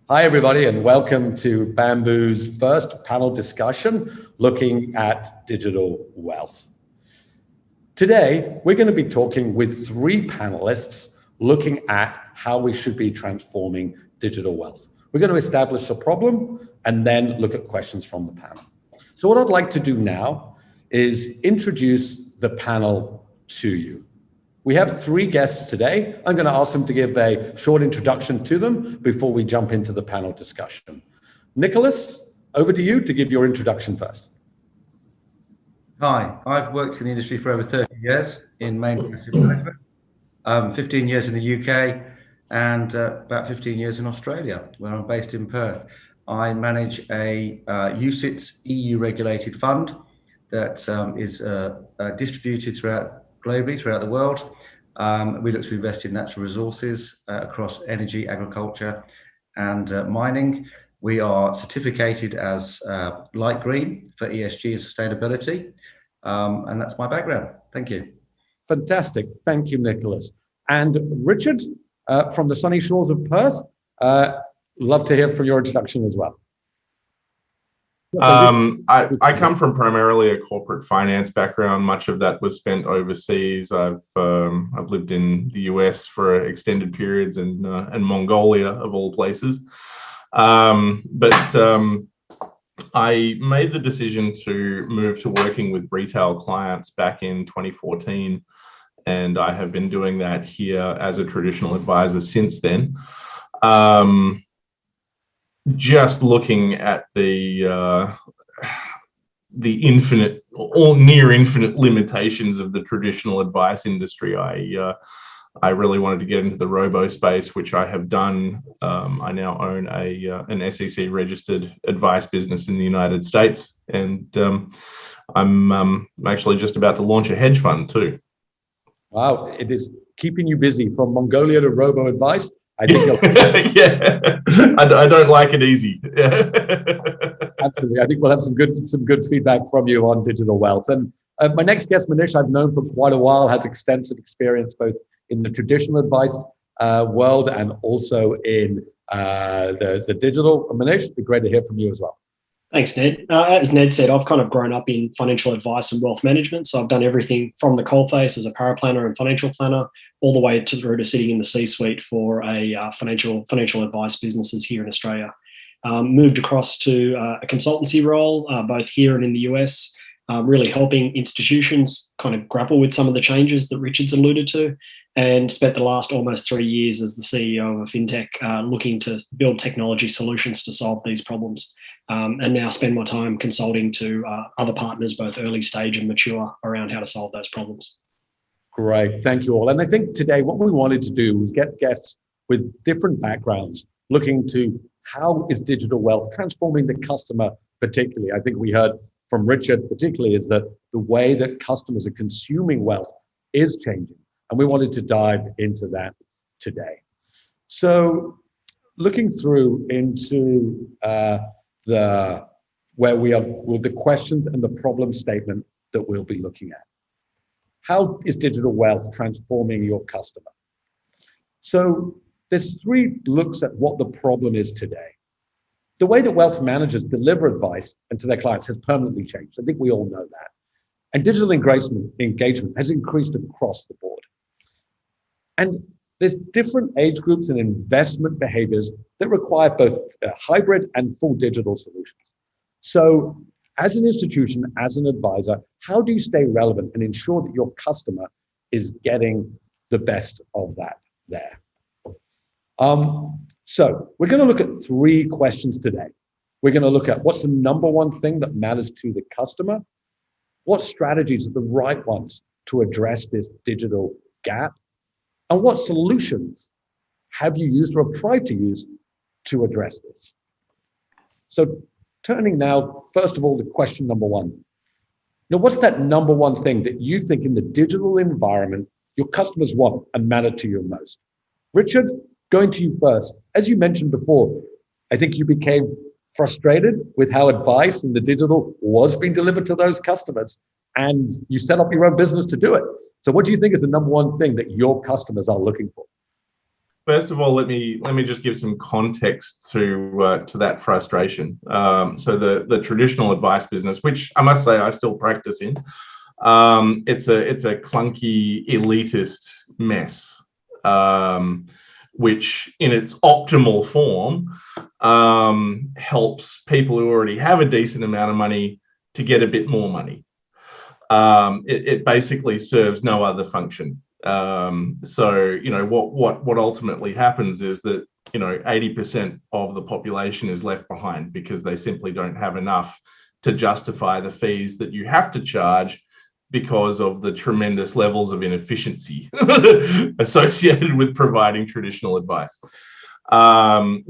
Hi, everybody, and welcome to Bambu's first panel discussion looking at digital wealth. Today, we're going to be talking with three panelists looking at how we should be transforming digital wealth. We're going to establish a problem and then look at questions from the panel. So what I'd like to do now is introduce the panel to you. We have three guests today. I'm going to ask them to give a short introduction to them before we jump into the panel discussion. Nicholas, over to you to give your introduction first. Hi, I've worked in the industry for over 30 years in mainly asset management, 15 years in the UK and about 15 years in Australia, where I'm based in Perth. I manage a UCITS EU regulated fund that is distributed globally throughout the world. We look to invest in natural resources across energy, agriculture, and mining. We are certificated as light green for ESG and sustainability, and that's my background. Thank you. Fantastic. Thank you, Nicholas. And Richard, from the sunny shores of Perth, love to hear from your introduction as well. I come from primarily a corporate finance background. Much of that was spent overseas. I've lived in the US for extended periods and Mongolia of all places. But I made the decision to move to working with retail clients back in 2014, and I have been doing that here as a traditional advisor since then. Just looking at the infinite or near infinite limitations of the traditional advice industry, I really wanted to get into the robo space, which I have done. I now own an SEC registered advice business in the United States, and I'm actually just about to launch a hedge fund too. Wow, it is keeping you busy from Mongolia to robo advice. I think yeah, I don't like it easy. Absolutely. I think we'll have some good feedback from you on digital wealth. And my next guest, Manish, I've known for quite a while, has extensive experience both in the traditional advice world and also in the digital. Manish, it'd be great to hear from you as well. Thanks, Ned. As Ned said, I've kind of grown up in financial advice and wealth management. So I've done everything from the coalface as a paraplanner and financial planner, all the way through to sitting in the C-suite for a financial advice businesses here in Australia. Moved across to a consultancy role, both here and in the US, really helping institutions kind of grapple with some of the changes that Richard's alluded to, and spent the last almost 3 years as the CEO of a fintech looking to build technology solutions to solve these problems. And now spend my time consulting to other partners, both early stage and mature, around how to solve those problems. Great, thank you all. And I think today what we wanted to do was get guests with different backgrounds looking to how is digital wealth transforming the customer particularly. I think we heard from Richard particularly is that the way that customers are consuming wealth is changing. And we wanted to dive into that today. So looking through into where we are with the questions and the problem statement that we'll be looking at. How is digital wealth transforming your customer? So there's three looks at what the problem is today. The way that wealth managers deliver advice and to their clients has permanently changed. I think we all know that. And digital engagement has increased across the board. And there's different age groups and investment behaviors that require both hybrid and full digital solutions. So as an institution, as an advisor, how do you stay relevant and ensure that your customer is getting the best of that there? So we're going to look at three questions today. We're going to look at what's the number one thing that matters to the customer, what strategies are the right ones to address this digital gap, and what solutions have you used or have tried to use to address this? So turning now, first of all, to question number one. Now, what's that number one thing that you think in the digital environment your customers want and matter to you most? Richard, going to you first. As you mentioned before, I think you became frustrated with how advice in the digital was being delivered to those customers, and you set up your own business to do it. So what do you think is the number one thing that your customers are looking for? First of all, let me just give some context to that frustration. So the traditional advice business, which I must say I still practice in, it's a clunky elitist mess, which in its optimal form helps people who already have a decent amount of money to get a bit more money. It basically serves no other function. So, what ultimately happens is that, 80% of the population is left behind because they simply don't have enough to justify the fees that you have to charge because of the tremendous levels of inefficiency associated with providing traditional advice. I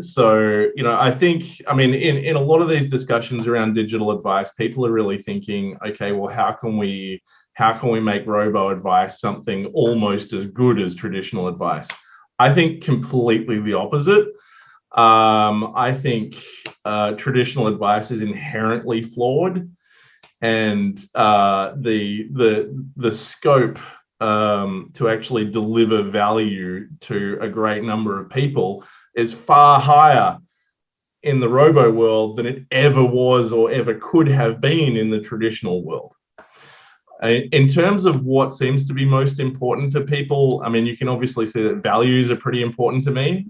think, in a lot of these discussions around digital advice, people are really thinking, okay, well, how can we make robo advice something almost as good as traditional advice? I think completely the opposite. I think traditional advice is inherently flawed, and the scope to actually deliver value to a great number of people is far higher in the robo world than it ever was or ever could have been in the traditional world. In terms of what seems to be most important to people, you can obviously see that values are pretty important to me.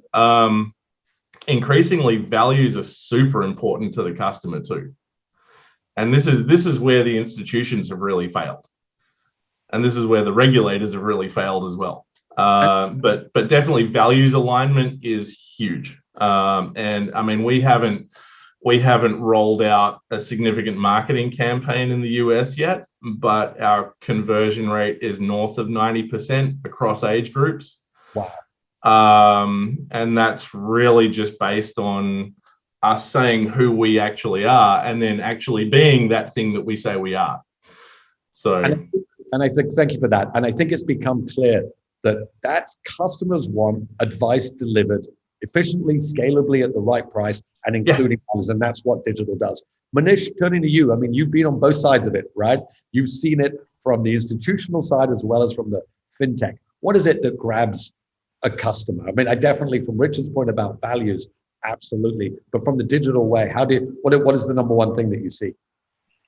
Increasingly, values are super important to the customer too. And this is where the institutions have really failed. And this is where the regulators have really failed as well. But definitely values alignment is huge. We haven't rolled out a significant marketing campaign in the US yet, but our conversion rate is north of 90% across age groups. Wow. And that's really just based on us saying who we actually are and then actually being that thing that we say we are. So, and I think, thank you for that. And I think it's become clear that customers want advice delivered efficiently, scalably, at the right price, and including others. And that's what digital does. Manish, turning to you, you've been on both sides of it, right? You've seen it from the institutional side as well as from the fintech. What is it that grabs a customer? I definitely, from Richard's point about values, absolutely. But from the digital way, what is the number one thing that you see?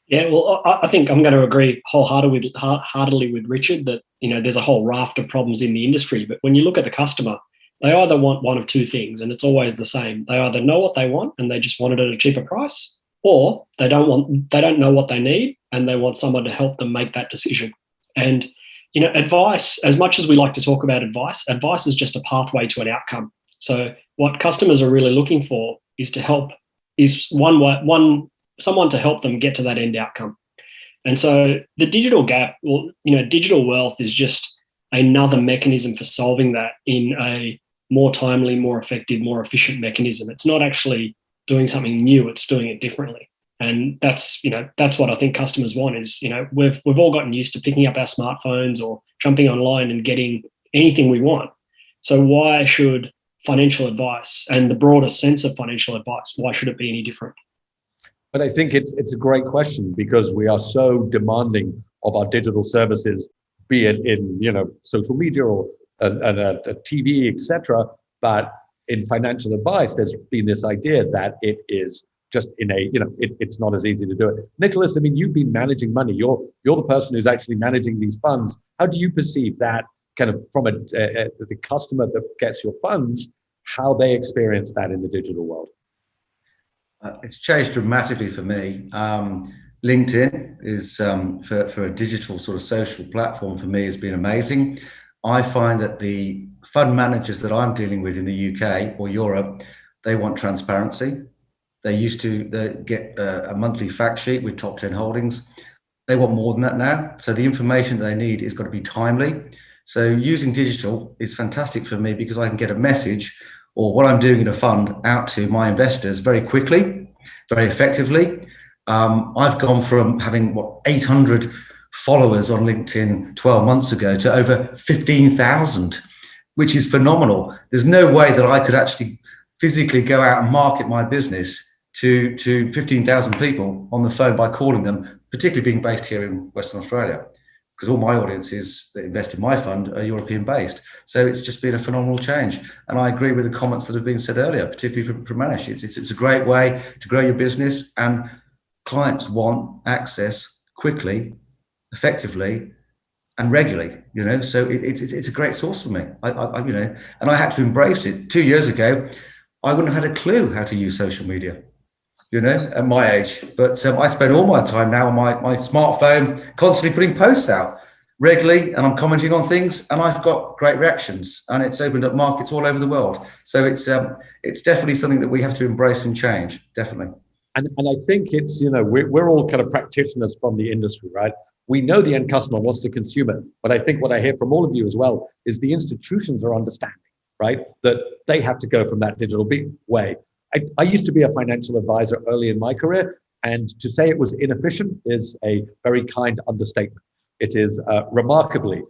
Yeah, well, I think I'm going to agree wholeheartedly with Richard that, there's a whole raft of problems in the industry. But when you look at the customer, they either want one of two things, and it's always the same. They either know what they want and they just want it at a cheaper price, or they don't know what they need and they want someone to help them make that decision. And, advice, as much as we like to talk about advice is just a pathway to an outcome. So what customers are really looking for is someone to help them get to that end outcome. And so the digital gap, digital wealth is just another mechanism for solving that in a more timely, more effective, more efficient mechanism. It's not actually doing something new, it's doing it differently. And that's what I think customers want is, we've all gotten used to picking up our smartphones or jumping online and getting anything we want. So why should financial advice and the broader sense of financial advice, why should it be any different? But I think it's a great question because we are so demanding of our digital services, be it in social media or a TV, etc. But in financial advice, there's been this idea that it is just it's not as easy to do it. Nicholas, you've been managing money. You're the person who's actually managing these funds. How do you perceive that kind of from the customer that gets your funds, how they experience that in the digital world? It's changed dramatically for me. LinkedIn is for a digital sort of social platform for me has been amazing. I find that the fund managers that I'm dealing with in the UK or Europe, they want transparency. They used to get a monthly fact sheet with top 10 holdings. They want more than that now. So the information they need is got to be timely. So using digital is fantastic for me because I can get a message or what I'm doing in a fund out to my investors very quickly, very effectively. I've gone from having 800 followers on LinkedIn 12 months ago to over 15,000, which is phenomenal. There's no way that I could actually physically go out and market my business to 15,000 people on the phone by calling them, particularly being based here in Western Australia. because all my audiences that invest in my fund are European based. So it's just been a phenomenal change. And I agree with the comments that have been said earlier, particularly from Manish. It's a great way to grow your business, and clients want access quickly, effectively, and regularly, so it's a great source for me. And I had to embrace it. 2 years ago, I wouldn't have had a clue how to use social media, at my age. But I spend all my time now on my smartphone, constantly putting posts out regularly, and I'm commenting on things, and I've got great reactions, and it's opened up markets all over the world. So it's definitely something that we have to embrace and change, definitely. And I think it's, we're all kind of practitioners from the industry, right? We know the end customer wants to consume it, but I think what I hear from all of you as well is the institutions are understanding, right? That they have to go from that digital way. I used to be a financial advisor early in my career, and to say it was inefficient is a very kind understatement. It is remarkably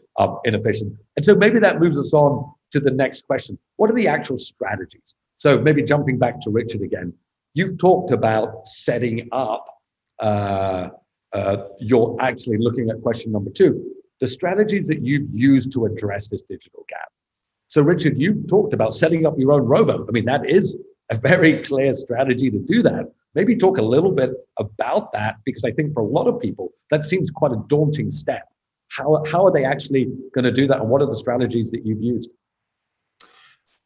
inefficient. And so maybe that moves us on to the next question. What are the actual strategies? So maybe jumping back to Richard again, you've talked about setting up, you're actually looking at question number 2, the strategies that you've used to address this digital gap. So Richard, you've talked about setting up your own robo. I mean, that is a very clear strategy to do that. Maybe talk a little bit about that, because I think for a lot of people, that seems quite a daunting step. How are they actually going to do that, and what are the strategies that you've used?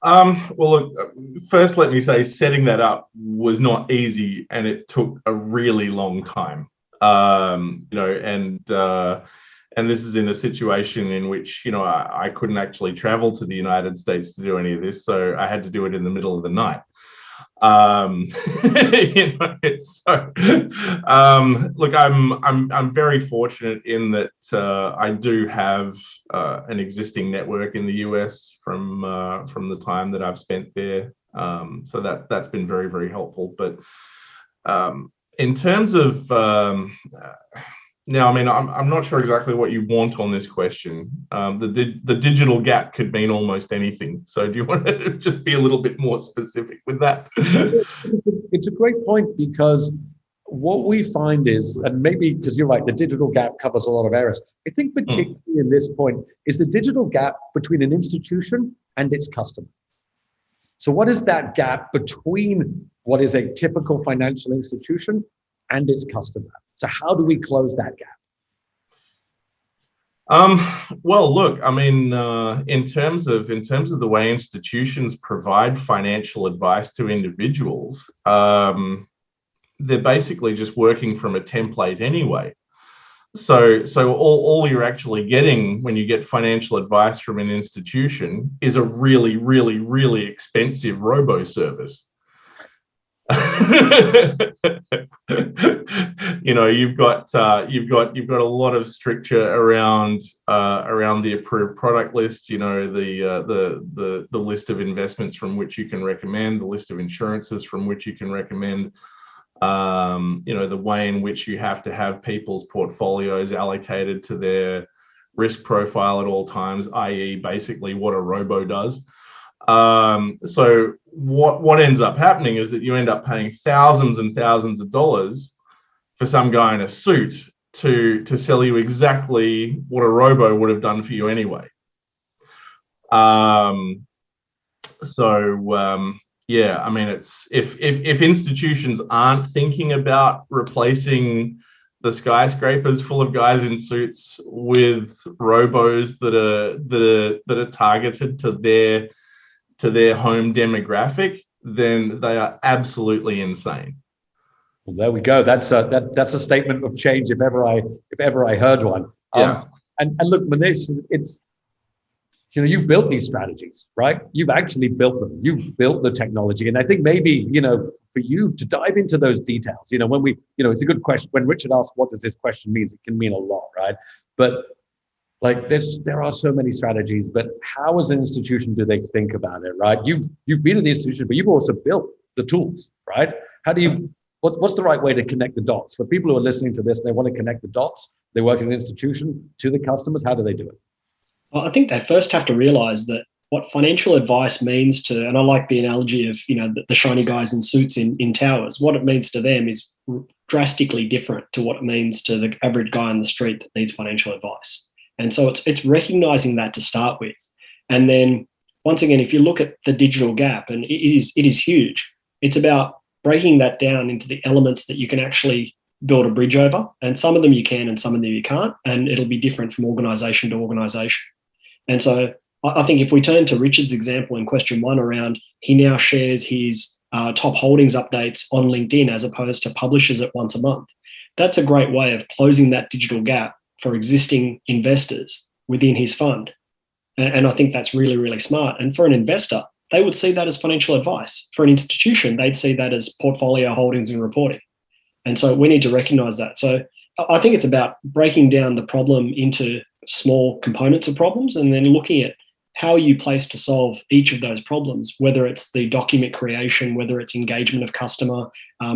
Well, look, first, let me say setting that up was not easy, and it took a really long time. And this is in a situation in which, I couldn't actually travel to the United States to do any of this, so I had to do it in the middle of the night. Look, I'm very fortunate in that I do have an existing network in the US from the time that I've spent there. So that's been very, very helpful. But in terms of now, I mean, I'm not sure exactly what you want on this question. The digital gap could mean almost anything. So do you want to just be a little bit more specific with that? It's a great point, because what we find is, and maybe because you're right, the digital gap covers a lot of areas. I think particularly in this point is the digital gap between an institution and its customer. So what is that gap between what is a typical financial institution and its customer? So how do we close that gap? Well, look, I mean, in terms of the way institutions provide financial advice to individuals, they're basically just working from a template anyway. So all you're actually getting when you get financial advice from an institution is a really, really, really expensive robo service. You've got a lot of stricture around the approved product list, the list of investments from which you can recommend, the list of insurances from which you can recommend, the way in which you have to have people's portfolios allocated to their risk profile at all times, i.e. basically what a robo does. So what ends up happening is that you end up paying thousands and thousands of dollars for some guy in a suit to sell you exactly what a robo would have done for you anyway. Yeah, I mean, it's if institutions aren't thinking about replacing the skyscrapers full of guys in suits with robos that are targeted to their home demographic, then they are absolutely insane. Well, there we go. That's a statement of change if ever I heard one. Yeah. And look, Manish, it's, you've built these strategies, right? You've actually built them. You've built the technology. And I think maybe, for you to dive into those details, when we, it's a good question. When Richard asks, what does this question mean? It can mean a lot, right? But like there are so many strategies, but how as an institution do they think about it, right? You've been in the institution, but you've also built the tools, right? How do you, what's the right way to connect the dots? For people who are listening to this, they want to connect the dots. They work in an institution to the customers. How do they do it? Well, I think they first have to realize that what financial advice means to, and I like the analogy of, the shiny guys in suits in towers, what it means to them is drastically different to what it means to the average guy on the street that needs financial advice. And so it's recognizing that to start with. And then once again, if you look at the digital gap, and it is huge, it's about breaking that down into the elements that you can actually build a bridge over. And some of them you can and some of them you can't. And it'll be different from organization to organization. And so I think if we turn to Richard's example in question 1 around he now shares his top holdings updates on LinkedIn as opposed to publishes it once a month, that's a great way of closing that digital gap for existing investors within his fund. And I think that's really, really smart. And for an investor, they would see that as financial advice. For an institution, they'd see that as portfolio holdings and reporting. And so we need to recognize that. So I think it's about breaking down the problem into small components of problems and then looking at how are you placed to solve each of those problems, whether it's the document creation, whether it's engagement of customer,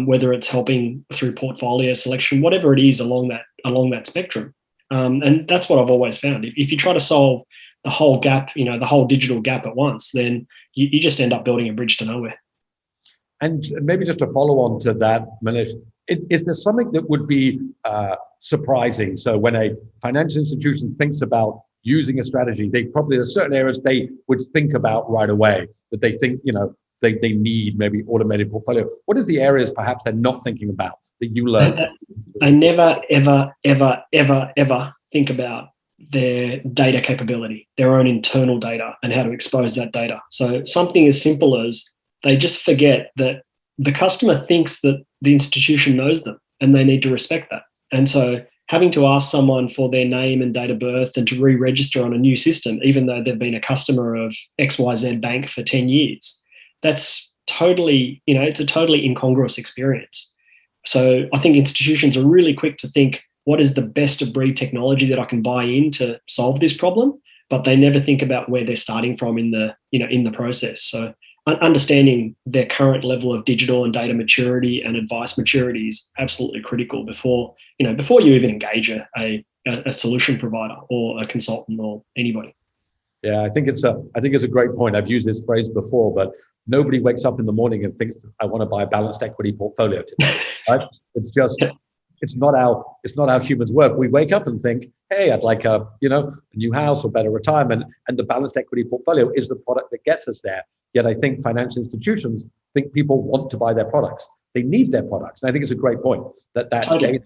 whether it's helping through portfolio selection, whatever it is along that spectrum. And that's what I've always found. If you try to solve the whole gap, the whole digital gap at once, then you just end up building a bridge to nowhere. And maybe just to follow on to that, Manish, is there something that would be surprising? So when a financial institution thinks about using a strategy, there's certain areas they would think about right away that they think, they need maybe automated portfolio. What is the areas perhaps they're not thinking about that you learned? They never, ever, ever, ever, ever think about their data capability, their own internal data, and how to expose that data. So something as simple as they just forget that the customer thinks that the institution knows them and they need to respect that. And so having to ask someone for their name and date of birth and to re-register on a new system, even though they've been a customer of XYZ Bank for 10 years, that's totally, it's a totally incongruous experience. So I think institutions are really quick to think, what is the best of breed technology that I can buy in to solve this problem? But they never think about where they're starting from in the process. So understanding their current level of digital and data maturity and advice maturity is absolutely critical before you even engage a solution provider or a consultant or anybody. Yeah, I think it's a great point. I've used this phrase before, but nobody wakes up in the morning and thinks, I want to buy a balanced equity portfolio today. Right? It's not how humans work. We wake up and think, hey, I'd like a new house or better retirement, and the balanced equity portfolio is the product that gets us there. Yet I think financial institutions think people want to buy their products. They need their products. And I think it's a great point that totally. Data,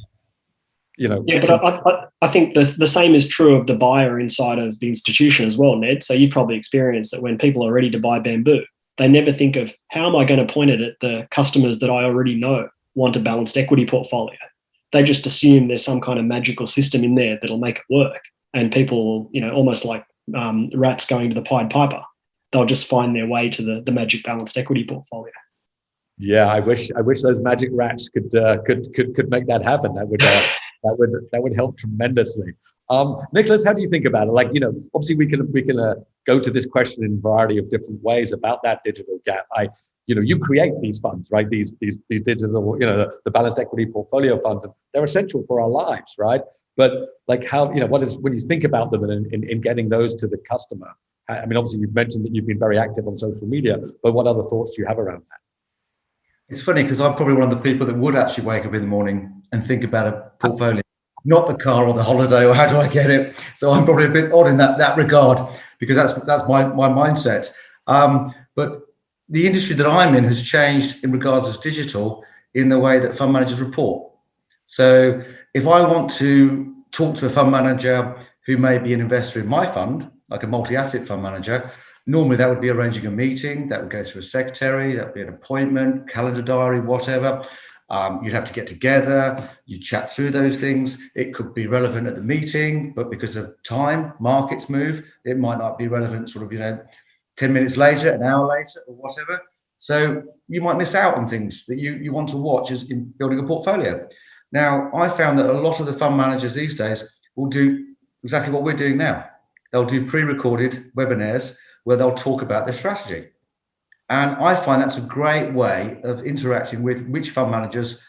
Yeah, but I think the same is true of the buyer inside of the institution as well, Ned. So you've probably experienced that when people are ready to buy Bambu, they never think of how am I going to point it at the customers that I already know want a balanced equity portfolio. They just assume there's some kind of magical system in there that'll make it work. And people, almost like rats going to the Pied Piper, they'll just find their way to the magic balanced equity portfolio. Yeah, I wish those magic rats could make that happen. That would help tremendously. Nicholas, how do you think about it? Obviously we can go to this question in a variety of different ways about that digital gap. You create these funds, right? These digital, the balanced equity portfolio funds, they're essential for our lives, right? But when you think about them in getting those to the customer, I mean, obviously you've mentioned that you've been very active on social media, but what other thoughts do you have around that? It's funny because I'm probably one of the people that would actually wake up in the morning and think about a portfolio, not the car or the holiday or how do I get it. So I'm probably a bit odd in that regard because that's my mindset. But the industry that I'm in has changed in regards to digital in the way that fund managers report. So if I want to talk to a fund manager who may be an investor in my fund, like a multi-asset fund manager, normally that would be arranging a meeting, that would go through a secretary, that would be an appointment, calendar diary, whatever. You'd have to get together, you chat through those things. It could be relevant at the meeting, but because of time, markets move, it might not be relevant 10 minutes later, an hour later, or whatever. So you might miss out on things that you want to watch as in building a portfolio. Now, I found that a lot of the fund managers these days will do exactly what we're doing now. They'll do pre-recorded webinars where they'll talk about their strategy. And I find that's a great way of interacting with which fund managers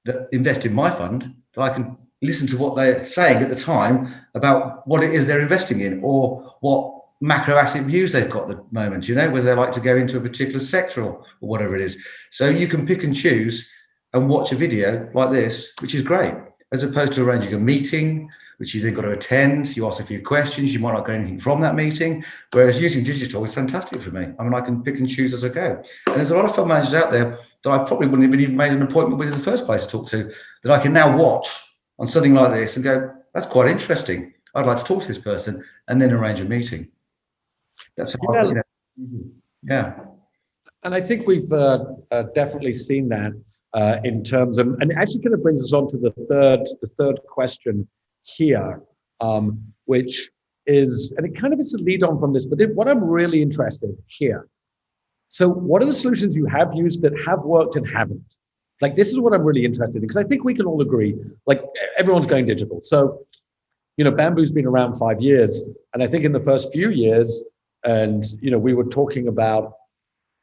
that invest in my fund, that I can listen to what they're saying at the time about what it is they're investing in or what macro asset views they've got at the moment, whether they like to go into a particular sector or whatever it is. So you can pick and choose and watch a video like this, which is great, as opposed to arranging a meeting which you then got to attend. You ask a few questions. You might not get anything from that meeting. Whereas using digital is fantastic for me. I mean, I can pick and choose as I go. And there's a lot of fund managers out there that I probably wouldn't have even made an appointment with in the first place to talk to, that I can now watch on something like this and go, that's quite interesting. I'd like to talk to this person, and then arrange a meeting. That's how, yeah. And I think we've definitely seen that in terms of, and it actually kind of brings us on to the third question here, which is, and it kind of is a lead on from this, but what I'm really interested here. So what are the solutions you have used that have worked and haven't? Like, this is what I'm really interested in, because I think we can all agree, like, everyone's going digital. So, Bambu's been around 5 years. And I think in the first few years, and, we were talking about,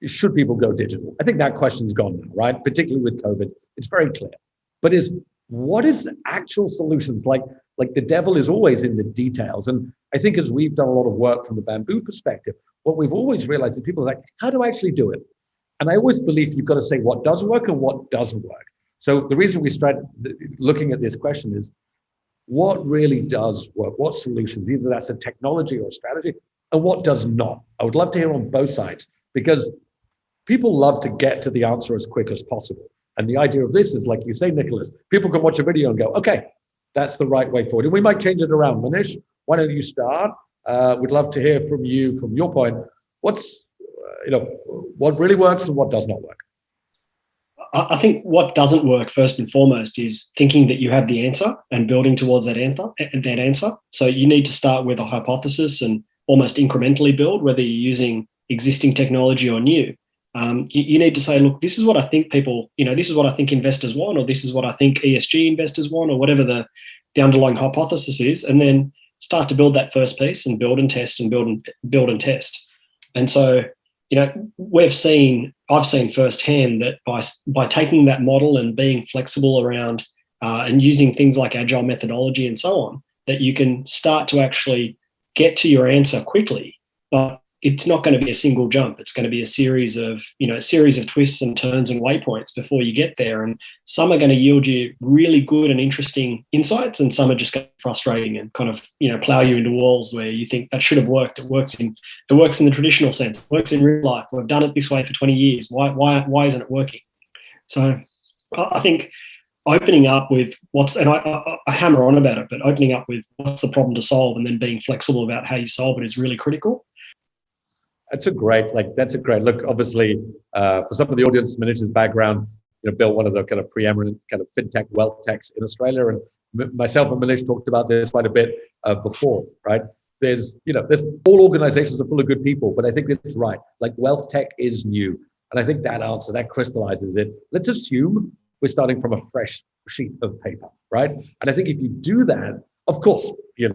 should people go digital? I think that question's gone now, right? Particularly with COVID, it's very clear. But what is the actual solutions? Like the devil is always in the details. And I think as we've done a lot of work from the Bambu perspective, what we've always realized is people are like, how do I actually do it? And I always believe you've got to say what does work and what doesn't work. So the reason we started looking at this question is, what really does work? What solutions? Either that's a technology or a strategy, and what does not? I would love to hear on both sides, because people love to get to the answer as quick as possible. And the idea of this is, like you say, Nicholas, people can watch a video and go, okay, that's the right way forward. And we might change it around. Manish, why don't you start? We'd love to hear from you, from your point. What's, what really works and what does not work? I think what doesn't work, first and foremost, is thinking that you have the answer and building towards that answer. So you need to start with a hypothesis and almost incrementally build, whether you're using existing technology or new. You need to say, look, this is what I think this is what I think investors want, or this is what I think ESG investors want, or whatever the underlying hypothesis is, and then start to build that first piece and build and test and build and test. And so, I've seen firsthand that by taking that model and being flexible around and using things like agile methodology and so on, that you can start to actually get to your answer quickly. But it's not going to be a single jump. It's going to be a series of twists and turns and waypoints before you get there. And some are going to yield you really good and interesting insights, and some are just going to be frustrating and kind of, plow you into walls where you think that should have worked. It works in the traditional sense. It works in real life. We've done it this way for 20 years. Why isn't it working? So I think opening up with I hammer on about it, but opening up with what's the problem to solve and then being flexible about how you solve it is really critical. That's a great look. Obviously, for some of the audience, Manish's background, built one of the kind of preeminent kind of fintech wealth techs in Australia, and myself and Manish talked about this quite a bit before, right? There's all organizations are full of good people, but I think that's right. Like, wealth tech is new, and I think that answer that crystallizes it. Let's assume we're starting from a fresh sheet of paper, right? And I think if you do that, of course, you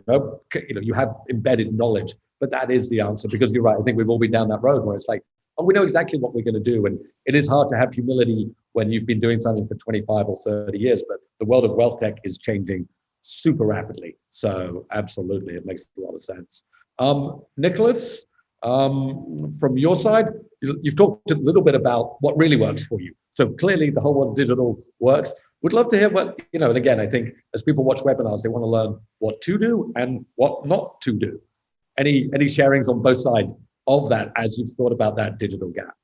have embedded knowledge. But that is the answer, because you're right. I think we've all been down that road where it's like, oh, we know exactly what we're going to do. And it is hard to have humility when you've been doing something for 25 or 30 years. But the world of wealth tech is changing super rapidly. So absolutely, it makes a lot of sense. Nicholas, from your side, you've talked a little bit about what really works for you. So clearly the whole world of digital works. Would love to hear what, and again, I think as people watch webinars, they want to learn what to do and what not to do. Any sharings on both sides of that as you've thought about that digital gap?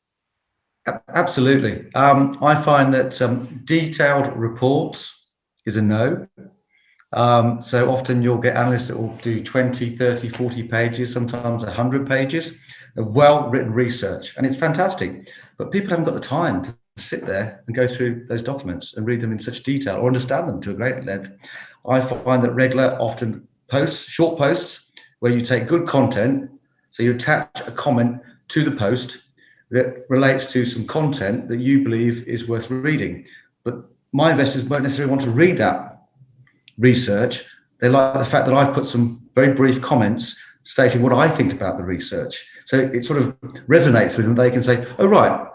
Absolutely. I find that detailed reports is a no. So often you'll get analysts that will do 20, 30, 40 pages, sometimes 100 pages of well-written research. And it's fantastic. But people haven't got the time to sit there and go through those documents and read them in such detail or understand them to a great length. I find that Regla often posts, short posts, where you take good content, so you attach a comment to the post that relates to some content that you believe is worth reading. But my investors won't necessarily want to read that research. They like the fact that I've put some very brief comments stating what I think about the research. So it sort of resonates with them. They can say, oh, right,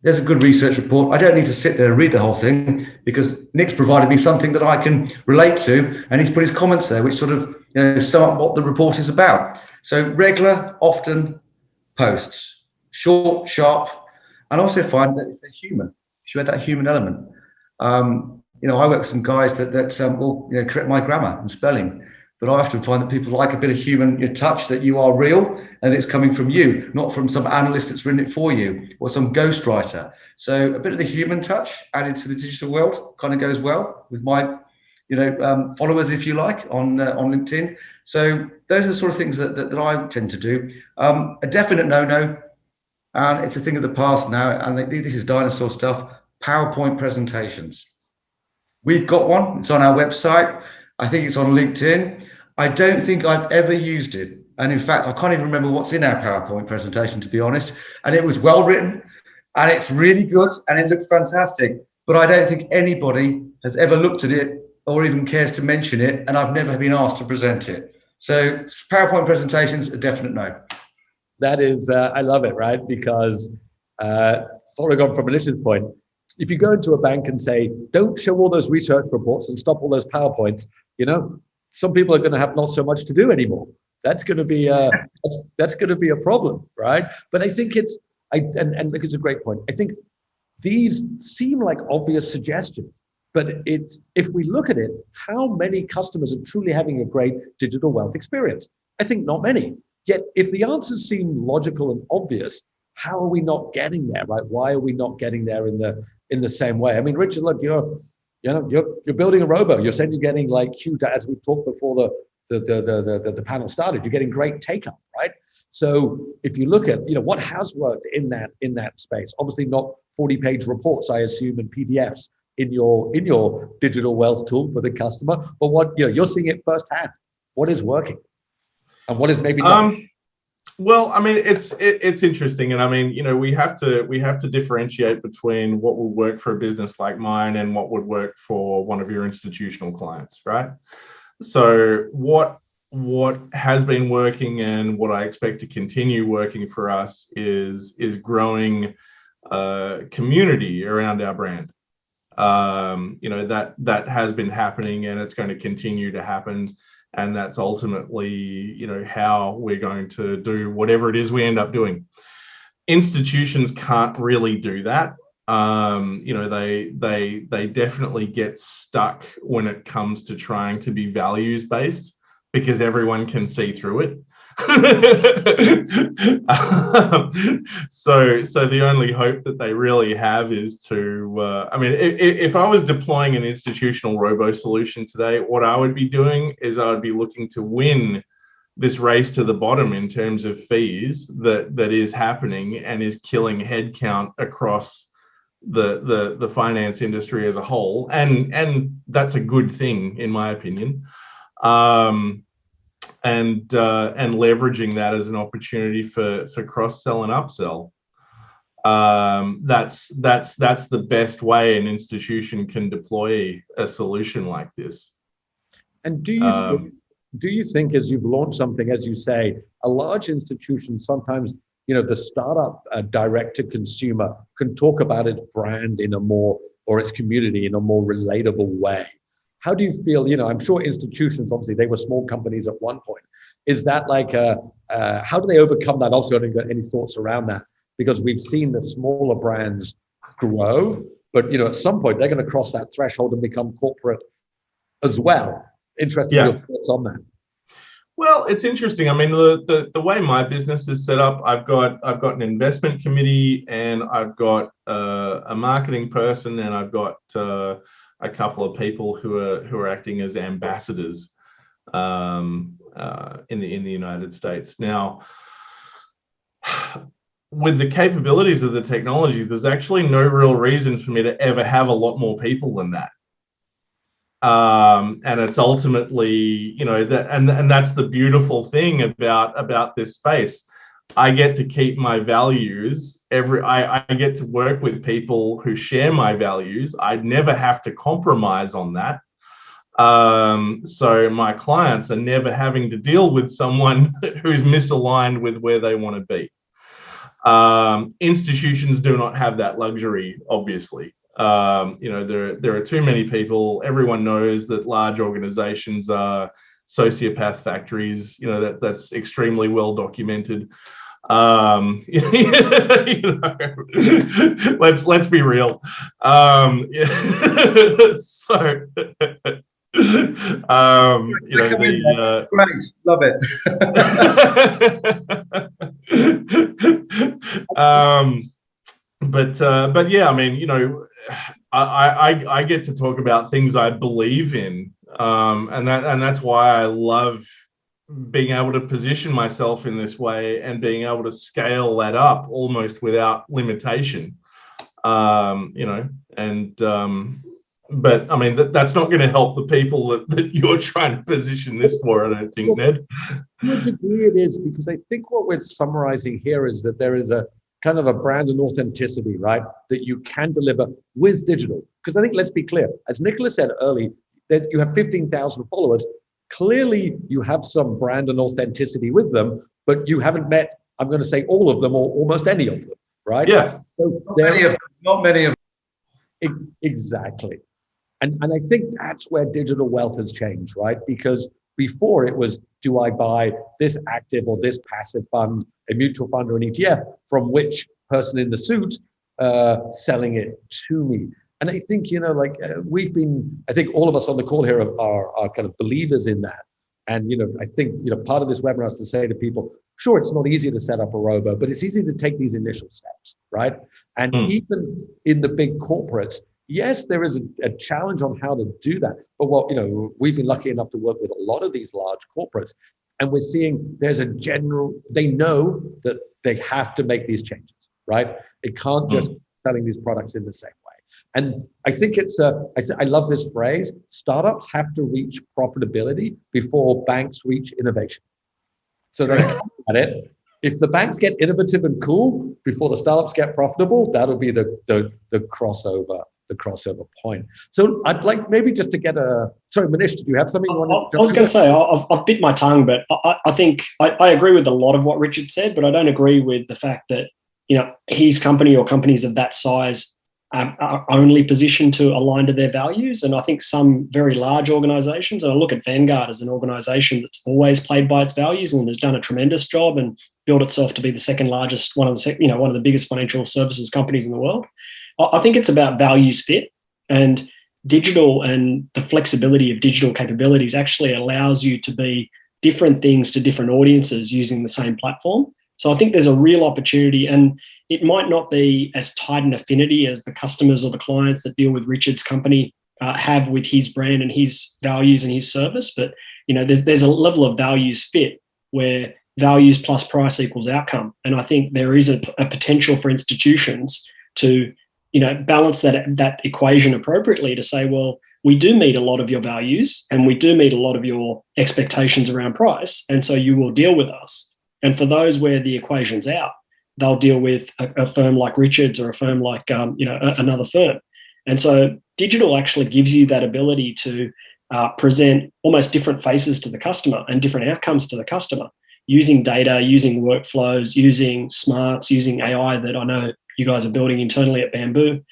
there's a good research report. I don't need to sit there and read the whole thing because Nick's provided me something that I can relate to, and he's put his comments there, which sort of sum up what the report is about. So Regla often posts short, sharp, and also find that if they're human, you add that human element. I work with some guys that will correct my grammar and spelling, But I often find that people like a bit of human touch, that you are real and it's coming from you, not from some analyst that's written it for you or some ghostwriter. So a bit of the human touch added to the digital world kind of goes well with my, followers, if you like, on LinkedIn. So those are the sort of things that I tend to do. A definite no-no, and it's a thing of the past now, and this is dinosaur stuff, PowerPoint presentations. We've got one, it's on our website. I think it's on LinkedIn. I don't think I've ever used it. And in fact, I can't even remember what's in our PowerPoint presentation, to be honest. And it was well written and it's really good and it looks fantastic. But I don't think anybody has ever looked at it or even cares to mention it. And I've never been asked to present it. So PowerPoint presentations, a definite no. That is, I love it, right? Because following on from Manish's point, if you go into a bank and say, don't show all those research reports and stop all those PowerPoints, some people are going to have not so much to do anymore. That's going to be that's going to be a problem, right? But I think it's it's a great point. I think these seem like obvious suggestions, but if we look at it, how many customers are truly having a great digital wealth experience? I think not many. Yet, if the answers seem logical and obvious, how are we not getting there, right? Why are we not getting there in the same way? I mean, Richard, look, you're building a robo. You're saying you're getting like huge, as we talked before the panel started, you're getting great take-up, right? So if you look at what has worked in that space, obviously not 40-page reports, I assume, and PDFs in your digital wealth tool for the customer, but what you're seeing it firsthand. What is working, and what is maybe not? Well, I mean, it's interesting, and I mean, we have to differentiate between what will work for a business like mine and what would work for one of your institutional clients, right? So what has been working and what I expect to continue working for us is growing community around our brand. That has been happening and it's going to continue to happen. And that's ultimately, how we're going to do whatever it is we end up doing. Institutions can't really do that. They definitely get stuck when it comes to trying to be values based because everyone can see through it. So the only hope that they really have is to, if I was deploying an institutional robo solution today, what I would be doing is I would be looking to win this race to the bottom in terms of fees that is happening and is killing headcount across the finance industry as a whole, and that's a good thing in my opinion. And leveraging that as an opportunity for cross-sell and upsell. That's the best way an institution can deploy a solution like this. And do you think, as you've launched something, as you say, a large institution sometimes, the startup direct to consumer can talk about its brand or its community in a more relatable way? How do you feel, I'm sure institutions, obviously they were small companies at one point. Is that like, how do they overcome that? Also, I don't got any thoughts around that, because we've seen the smaller brands grow, but at some point they're going to cross that threshold and become corporate as well. Interesting your thoughts on that. Well, it's interesting. I mean, the way my business is set up, I've got an investment committee, and I've got a marketing person, and I've got a couple of people who are acting as ambassadors in the United States. Now, with the capabilities of the technology, there's actually no real reason for me to ever have a lot more people than that. And it's ultimately, and that's the beautiful thing about this space. I get to keep my values. I get to work with people who share my values. I'd never have to compromise on that. So my clients are never having to deal with someone who's misaligned with where they want to be. Institutions do not have that luxury, obviously. There are too many people. Everyone knows that large organizations are sociopath factories. That's extremely well documented. Let's be real. So You know, the great, love it. But yeah, I mean, you know, I get to talk about things I believe in, and that's why I love being able to position myself in this way and being able to scale that up almost without limitation. You know, and but I mean, that's not going to help the people that you're trying to position this for, I don't think, Ned. To a degree it is, because I think what we're summarizing here is that there is a kind of a brand and authenticity, right, that you can deliver with digital. Because I think, let's be clear, as Nicholas said early, you have 15,000 followers. Clearly, you have some brand and authenticity with them, but you haven't met, I'm going to say, all of them or almost any of them, right? Yeah. So not many of them. Exactly. And I think that's where digital wealth has changed, right? Because before it was, do I buy this active or this passive fund, a mutual fund or an ETF, from which person in the suit selling it to me? And I think, you know, like I think all of us on the call here are kind of believers in that. And, you know, I think, you know, part of this webinar is to say to people, sure, it's not easy to set up a robo, but it's easy to take these initial steps, right? And even in the big corporates, yes, there is a challenge on how to do that. But what, you know, we've been lucky enough to work with a lot of these large corporates, and we're seeing there's a general, they know that they have to make these changes, right? It can't just selling these products in the same way. And I think I love this phrase, startups have to reach profitability before banks reach innovation. So they come at it. If the banks get innovative and cool before the startups get profitable, that'll be the crossover point. So I'd like maybe just to get sorry, Manish, did you have something you wanted to I was going to say, I've bit my tongue, but I think I agree with a lot of what Richard said, but I don't agree with the fact that, you know, his company or companies of that size are only positioned to align to their values. And I think some very large organizations, and I look at Vanguard as an organization that's always played by its values and has done a tremendous job and built itself to be the second largest, one of the biggest financial services companies in the world. I think it's about values fit, and digital and the flexibility of digital capabilities actually allows you to be different things to different audiences using the same platform. So I think there's a real opportunity, and it might not be as tight an affinity as the customers or the clients that deal with Richard's company have with his brand and his values and his service. But, you know, there's a level of values fit where values plus price equals outcome. And I think there is a potential for institutions to, you know, balance that equation appropriately to say, well, we do meet a lot of your values and we do meet a lot of your expectations around price. And so you will deal with us. And for those where the equation's out, they'll deal with a firm like Richard's or a firm like, another firm. And so digital actually gives you that ability to present almost different faces to the customer and different outcomes to the customer using data, using workflows, using smarts, using AI that I know you guys are building internally at Bambu.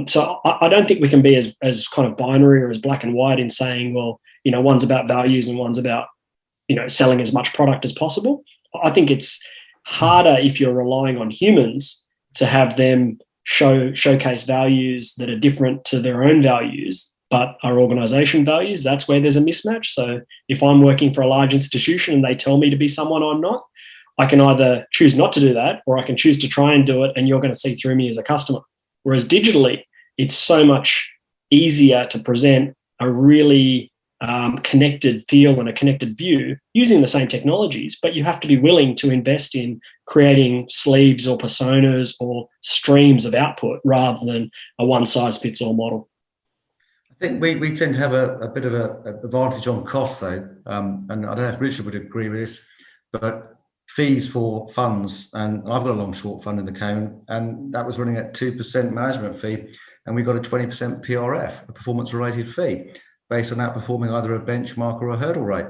So I don't think we can be as kind of binary or as black and white in saying, well, you know, one's about values and one's about, you know, selling as much product as possible. I think it's harder if you're relying on humans to have them showcase values that are different to their own values, but are organization values. That's where there's a mismatch. So if I'm working for a large institution and they tell me to be someone I'm not, I can either choose not to do that, or I can choose to try and do it, and you're going to see through me as a customer. Whereas digitally, it's so much easier to present a really connected feel and a connected view using the same technologies, but you have to be willing to invest in creating sleeves or personas or streams of output rather than a one-size-fits-all model. I think we tend to have a bit of an advantage on cost, though, and I don't know if Richard would agree with this, but fees for funds, and I've got a long-short fund in the Cayman, and that was running at 2% management fee, and we got a 20% PRF, a performance-related fee, based on outperforming either a benchmark or a hurdle rate.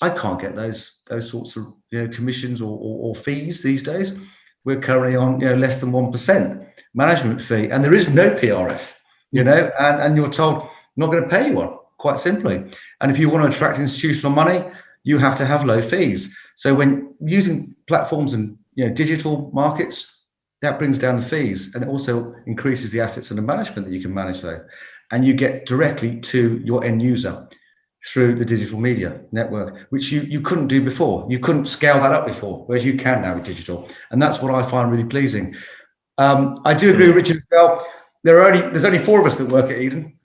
I can't get those sorts of commissions or fees these days. We're currently on less than 1% management fee, and there is no PRF. And you're told I'm not going to pay you one, quite simply. And if you want to attract institutional money, you have to have low fees. So when using platforms and digital markets, that brings down the fees, and it also increases the assets under management that you can manage though. and you get directly to your end user through the digital media network, which you couldn't do before. You couldn't scale that up before, whereas you can now with digital. And that's what I find really pleasing. I do agree with Richard as well. There's only 4 of us that work at Eden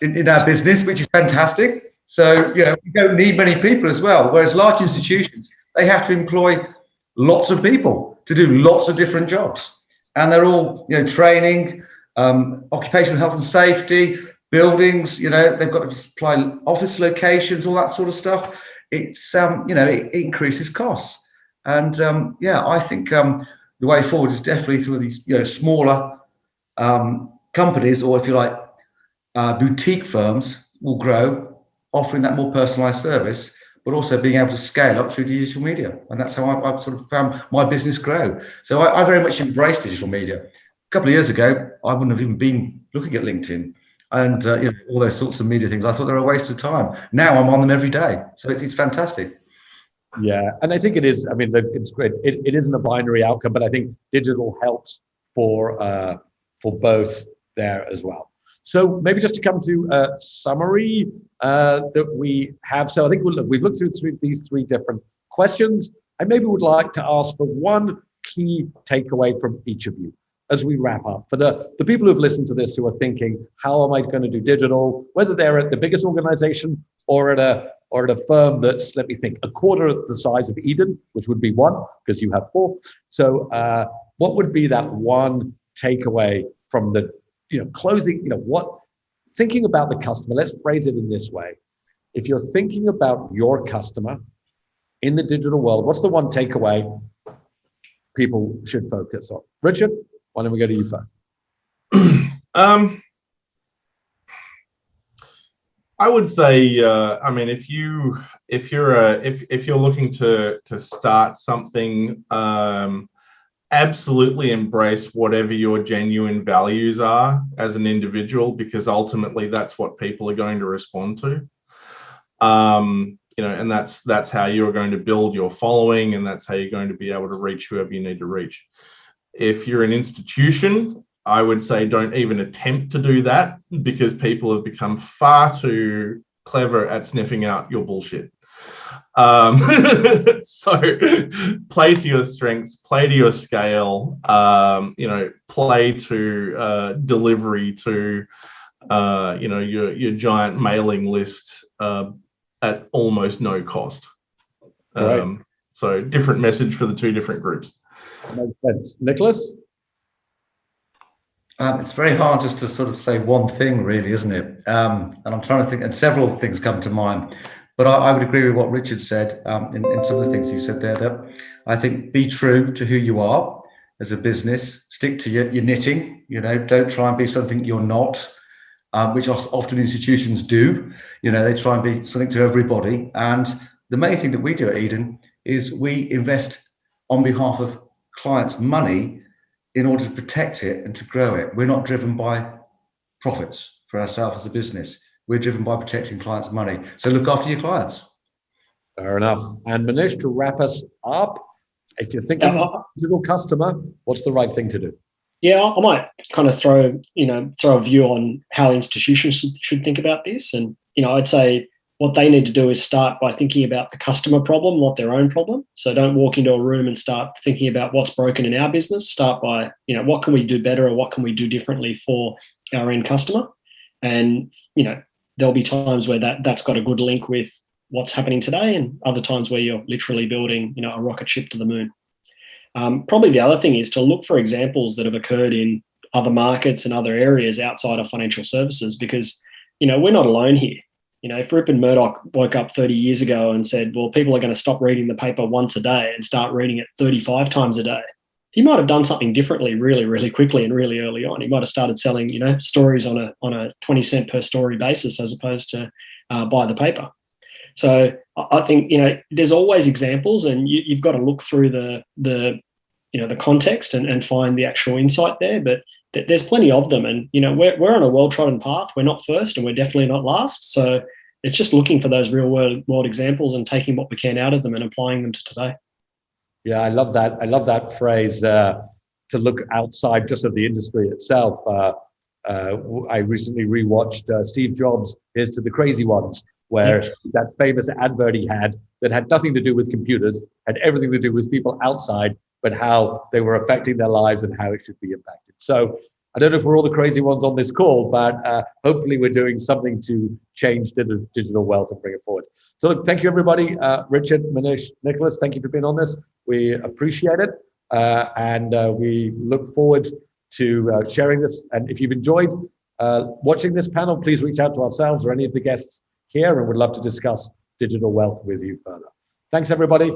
in our business, which is fantastic. So, we don't need many people as well. Whereas large institutions, they have to employ lots of people to do lots of different jobs. And they're all, training, occupational health and safety, buildings, they've got to supply office locations, all that sort of stuff. It's, it increases costs. And I think the way forward is definitely through these, smaller companies, or if you like, boutique firms will grow, offering that more personalized service, but also being able to scale up through digital media. And that's how I've sort of found my business grow. So I very much embrace digital media. A couple of years ago, I wouldn't have even been looking at LinkedIn and all those sorts of media things. I thought they were a waste of time. Now I'm on them every day. So it's fantastic. Yeah, and I think it is. I mean, it's great. It isn't a binary outcome, but I think digital helps for both there as well. So maybe just to come to a summary that we have. So I think we've looked through these 3 different questions. I maybe would like to ask for one key takeaway from each of you as we wrap up. For the people who've listened to this who are thinking, how am I going to do digital? Whether they're at the biggest organization or at a firm that's, let me think, a quarter the size of Eden, which would be 1 because you have 4. So what would be that one takeaway from the closing, thinking about the customer? Let's phrase it in this way. If you're thinking about your customer in the digital world, what's the one takeaway people should focus on? Richard, why don't we go to you first? I would say, if you're looking to start something, absolutely embrace whatever your genuine values are as an individual, because ultimately that's what people are going to respond to. And that's how you're going to build your following, and that's how you're going to be able to reach whoever you need to reach. If you're an institution, I would say don't even attempt to do that, because people have become far too clever at sniffing out your bullshit. So play to your strengths, play to your scale, play to delivery to, your giant mailing list at almost no cost. Right. So different message for the 2 different groups. Makes sense. Nicholas? It's very hard just to sort of say one thing, really, isn't it? And I'm trying to think, and several things come to mind. But I would agree with what Richard said in some of the things he said there, that I think be true to who you are as a business, stick to your knitting, don't try and be something you're not, which often institutions do. They try and be something to everybody. And the main thing that we do at Eden is we invest on behalf of clients' money in order to protect it and to grow it. We're not driven by profits for ourselves as a business. We're driven by protecting clients' money. So look after your clients. Fair enough. And Manish, to wrap us up, if you're thinking about a digital customer, what's the right thing to do? Yeah, I might kind of throw a view on how institutions should think about this. And, I'd say what they need to do is start by thinking about the customer problem, not their own problem. So don't walk into a room and start thinking about what's broken in our business. Start by, what can we do better, or what can we do differently for our end customer? And, there'll be times where that's got a good link with what's happening today, and other times where you're literally building, a rocket ship to the moon. Probably the other thing is to look for examples that have occurred in other markets and other areas outside of financial services, because, we're not alone here. If Rupert Murdoch woke up 30 years ago and said, well, people are going to stop reading the paper once a day and start reading it 35 times a day, he might have done something differently really, really quickly and really early on. He might have started selling, stories on a 20 cent per story basis, as opposed to buy the paper. So I think, there's always examples, and you've got to look through the context and find the actual insight there. But there's plenty of them, and we're on a well-trodden path. We're not first, and we're definitely not last. So it's just looking for those real world examples and taking what we can out of them and applying them to today. Yeah, I love that. I love that phrase, to look outside just of the industry itself. I recently rewatched Steve Jobs' Here's to the Crazy Ones, where that famous advert he had that had nothing to do with computers, had everything to do with people outside, but how they were affecting their lives and how it should be impacted. So I don't know if we're all the crazy ones on this call, but hopefully we're doing something to change digital wealth and bring it forward. So look, thank you, everybody. Richard, Manish, Nicholas, thank you for being on this. We appreciate it. And we look forward to sharing this. And if you've enjoyed watching this panel, please reach out to ourselves or any of the guests here, and we'd love to discuss digital wealth with you further. Thanks, everybody.